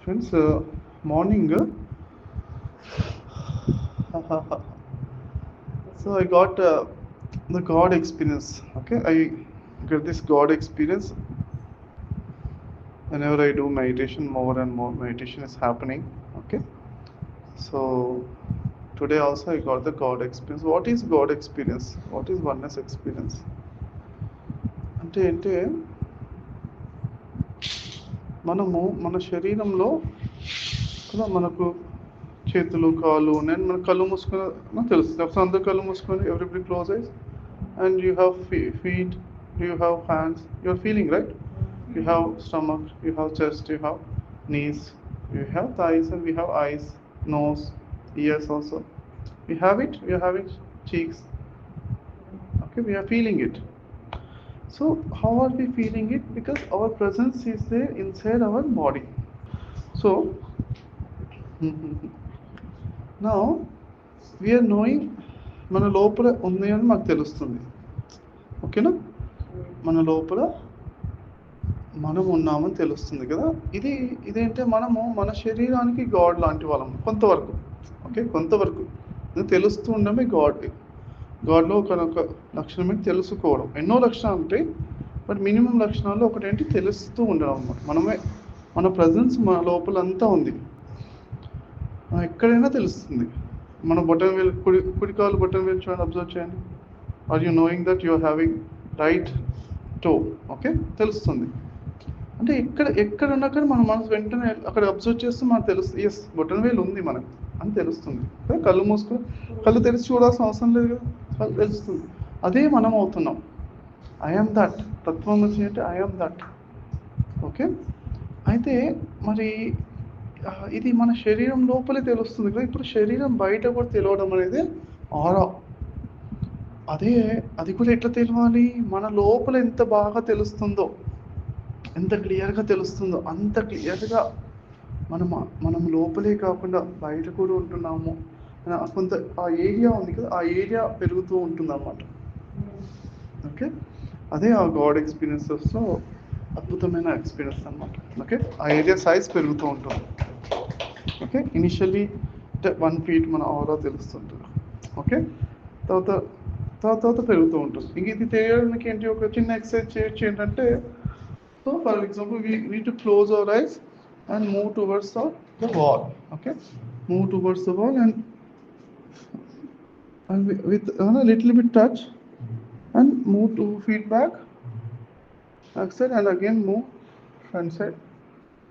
Friends, morning. So I got the God experience. Okay, I get this God experience whenever I do meditation. More and more meditation is happening. Okay, so today also I got the God experience. What is God experience? What is oneness experience? అంటే మనము మన శరీరంలో కదా మనకు చేతులు కాళ్ళు నేను మన కళ్ళు మూసుకుని తెలుస్తుంది అప్పుడు అందరు కళ్ళు మూసుకొని everybody close eyes and you have feet you have hands you are feeling right you have stomach you have chest you have knees you have thighs and we have eyes nose ears also we have it we are having cheeks okay we are feeling it so how are we feeling it because our presence is there inside our body so now we are knowing మన లోపల ఉంది అని మాకు తెలుస్తుంది ఓకేనా మన లోపల మనం ఉన్నామని తెలుస్తుంది కదా ఇదేంటే మనము మన శరీరానికి గాడ్ లాంటి వాళ్ళము కొంతవరకు ఓకే కొంతవరకు తెలుస్తూ ఉండమే గాడ్లో ఒక లక్షణం ఏంటి తెలుసుకోవడం ఎన్నో లక్షణాలు ఉంటాయి బట్ మినిమం లక్షణాల్లో ఒకటేంటి తెలుస్తూ ఉండడం అన్నమాట మనమే మన ప్రజెన్స్ మన లోపలంతా ఉంది ఎక్కడైనా తెలుస్తుంది మన బొటన్ వేలు కుడి కాలు బొటన్ వేలు చూడండి అబ్జర్వ్ చేయండి are you knowing that you are having right toe okay తెలుస్తుంది అంటే ఎక్కడున్నా కానీ మన మనసు వెంటనే అక్కడ అబ్జర్వ్ చేస్తే మనకు తెలుస్తుంది ఎస్ బొటన్ వేలు ఉంది మనకు అని తెలుస్తుంది కళ్ళు మూసుకొని కళ్ళు తెరిచి చూడాల్సిన అవసరం లేదు కదా తెలుస్తుంది అదే మనం అవుతున్నాం ఐఎమ్ దట్ తత్వమసి అంటే ఐఎమ్ దట్ ఓకే అయితే మరి ఇది మన శరీరం లోపలే తెలుస్తుంది కదా ఇప్పుడు శరీరం బయట కూడా తెలియడం అనేది ఆరా అది కూడా ఎట్లా తెలియాలి మన లోపల ఎంత బాగా తెలుస్తుందో ఎంత క్లియర్గా తెలుస్తుందో అంత క్లియర్గా మనం లోపలే కాకుండా బయట కూడా ఉంటున్నాము కొంత ఆ ఏరియా ఉంది కదా ఆ ఏరియా పెరుగుతూ ఉంటుంది అన్నమాట ఓకే అదే ఆ గాడ్ ఎక్స్పీరియన్సెస్లో అద్భుతమైన ఎక్స్పీరియన్స్ అన్నమాట ఓకే ఆ ఏరియా సైజ్ పెరుగుతూ ఉంటుంది ఓకే ఇనిషియల్లీ 1 feet మన ఆరా తెలుస్తుంటుంది ఓకే తర్వాత పెరుగుతూ ఉంటుంది ఇంక ఇది తెలియడానికి ఏంటి ఒక చిన్న ఎక్సర్సైజ్ చేయొచ్చు ఏంటంటే so for example we need to close our eyes and move towards the wall okay move towards the wall and with a little bit touch and move 2 feet back side and again move front side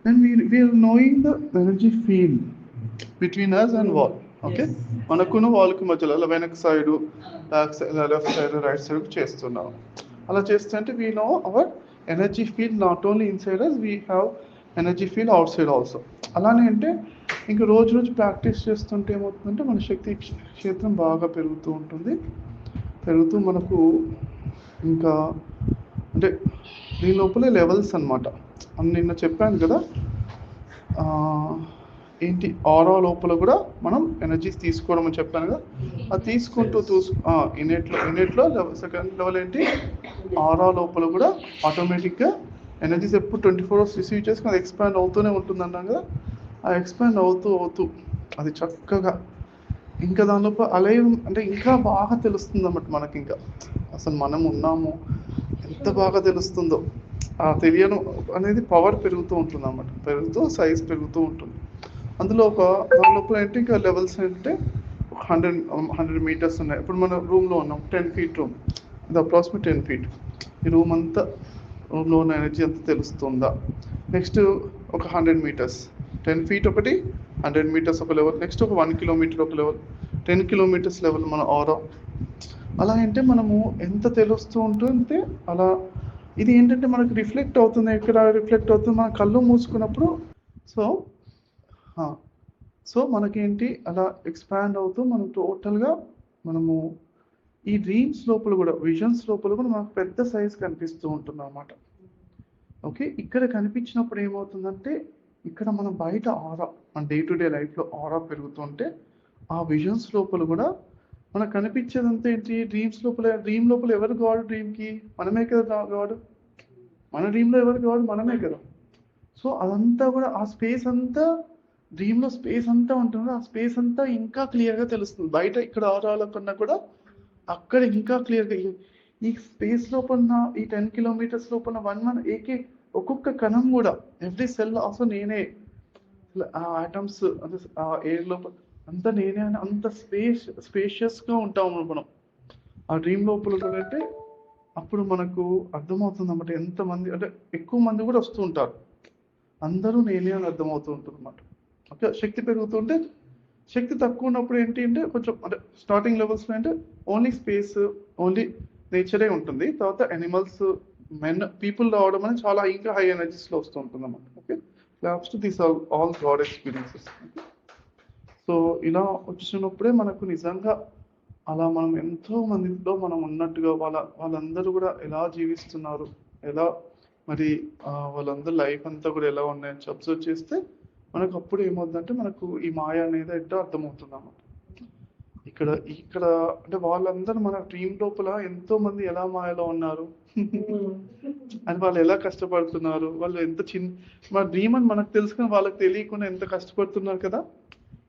then we are knowing the energy field between us and wall okay మనకున్న వాల్కి మధ్యలో అలా వెనక్ side back side left side right side చేస్తున్నాం అలా చేస్తుంటే we know our energy field not only inside us we have energy field outside also అలానే అంటే ఇంకా రోజు ప్రాక్టీస్ చేస్తుంటే ఏమవుతుందంటే మన శక్తి క్షేత్రం బాగా పెరుగుతూ ఉంటుంది పెరుగుతూ మనకు ఇంకా అంటే దీని లోపలే లెవెల్స్ అనమాట నిన్న చెప్పాను కదా ఏంటి ఆరా లోపల కూడా మనం ఎనర్జీస్ తీసుకోవడం అని చెప్పాను కదా అది తీసుకుంటూ ఇన్నేట్లో సెకండ్ లెవెల్ ఏంటి ఆరా లోపల కూడా ఆటోమేటిక్గా ఎనర్జీస్ ఎప్పుడు 24 hours రిసీవ్ చేసుకుని అది ఎక్స్పాండ్ అవుతూనే ఉంటుంది అన్నాం కదా ఆ ఎక్స్పాండ్ అవుతూ అది చక్కగా ఇంకా దానిలోపల అలైవ్ అంటే ఇంకా బాగా తెలుస్తుంది అన్నమాట మనకి ఇంకా అసలు మనం ఉన్నాము ఎంత బాగా తెలుస్తుందో ఆ తెలియడం అనేది పవర్ పెరుగుతూ ఉంటుంది అన్నమాట పెరుగుతూ సైజ్ పెరుగుతూ ఉంటుంది అందులో దాని లోపల ఏంటి ఇంకా లెవెల్స్ అంటే 100 meters ఉన్నాయి ఇప్పుడు మన రూమ్లో ఉన్నాం 10 feet రూమ్ ఇది అప్రాక్సిమేట్ 10 feet ఈ రూమ్లో ఉన్న ఎనర్జీ అంతా తెలుస్తుందా నెక్స్ట్ ఒక 100 meters 10 feet ఒకటి 100 meters ఒక లెవెల్ నెక్స్ట్ ఒక 1 kilometer ఒక లెవెల్ 10 kilometers లెవెల్ మన ఆరా అలా అంటే మనము ఎంత తెలుస్తూ ఉంటుంటే అలా ఇది ఏంటంటే మనకు రిఫ్లెక్ట్ అవుతుంది ఎక్కడ రిఫ్లెక్ట్ అవుతుంది మన కళ్ళు మూసుకున్నప్పుడు సో మనకేంటి అలా ఎక్స్పాండ్ అవుతూ మనం టోటల్గా మనము ఈ డ్రీమ్స్ లోపల కూడా విజన్స్ లోపల కూడా మనకు పెద్ద సైజ్ కనిపిస్తూ ఉంటుంది అన్నమాట ఓకే ఇక్కడ కనిపించినప్పుడు ఏమవుతుందంటే ఇక్కడ మనం బయట ఆరా మన డే టు డే లైఫ్లో ఆరా పెరుగుతుంటే ఆ విజన్స్ లోపల కూడా మనకు కనిపించేదంతా ఏంటి డ్రీమ్ లోపల ఎవరు గాడ్ డ్రీమ్కి మనమే కదా గాడ్ మన డ్రీమ్లో ఎవరు గాడ్ మనమే కదా సో అదంతా కూడా ఆ స్పేస్ అంతా డ్రీమ్లో స్పేస్ అంతా ఉంటుంది, ఆ స్పేస్ అంతా ఇంకా క్లియర్గా తెలుస్తుంది. బయట ఇక్కడ ఆరాల కన్నా కూడా అక్కడ ఇంకా క్లియర్గా ఈ స్పేస్ లోపల ఈ 10 కిలోమీటర్స్ లోపల ఒక్కొక్క కణం కూడా ఎవ్రీ సెల్ ఆల్సో నేనే, ఆ ఆటమ్స్ అంటే ఆ ఎయిర్ లోపల అంతా నేనే అని అంత స్పేషియస్గా ఉంటాము మనం ఆ డ్రీమ్ లోపల కూడా. అంటే అప్పుడు మనకు అర్థమవుతుంది అన్నమాట ఎంతమంది అంటే ఎక్కువ మంది కూడా వస్తూ ఉంటారు, అందరూ నేనే అని అర్థమవుతూ ఉంటుంది అన్నమాట. ఓకే, శక్తి పెరుగుతుంటే శక్తి తక్కువ ఉన్నప్పుడు ఏంటి అంటే కొంచెం అంటే స్టార్టింగ్ లెవెల్స్లో అంటే ఓన్లీ స్పేస్ ఓన్లీ నేచరే ఉంటుంది. తర్వాత యానిమల్స్ పీపుల్ రావడం అనేది చాలా ఇంకా హై ఎనర్జీస్లో వస్తూ ఉంటుంది అన్నమాట. Okay, last these all God experiences. So ఇలా వచ్చినప్పుడే మనకు నిజంగా అలా మనం ఎంతో మందిలో మనం ఉన్నట్టుగా వాళ్ళందరూ కూడా ఎలా జీవిస్తున్నారు, ఎలా మరి వాళ్ళందరూ లైఫ్ అంతా కూడా ఎలా ఉన్నాయని అబ్జర్వ్ చేస్తే మనకు అప్పుడు ఏమవుతుందంటే మనకు ఈ మాయ అనేది ఎట్టో అర్థమవుతుంది అన్నమాట. ఇక్కడ ఇక్కడ అంటే వాళ్ళందరూ మన డ్రీమ్ లోపల ఎంతో మంది ఎలా మాయలో ఉన్నారు అని, వాళ్ళు ఎలా కష్టపడుతున్నారు, వాళ్ళు ఎంత మన డ్రీమ్ అని మనకు తెలుసుకుని వాళ్ళకి తెలియకుండా ఎంత కష్టపడుతున్నారు కదా,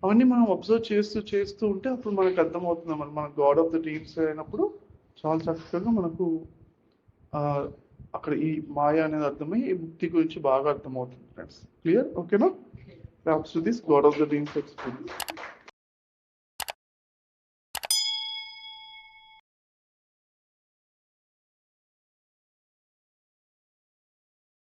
అవన్నీ మనం అబ్జర్వ్ చేస్తూ ఉంటే అప్పుడు మనకు అర్థమవుతుంది అన్నమాట. మన గాడ్ ఆఫ్ ద డ్రీమ్స్ అయినప్పుడు చాలా చక్కగా మనకు అక్కడ ఈ మాయ అనేది అర్థమై ఈ ముక్తి గురించి బాగా అర్థమవుతుంది ఫ్రెండ్స్. క్లియర్? ఓకేనా? Perhaps to this God of the Dreams experience.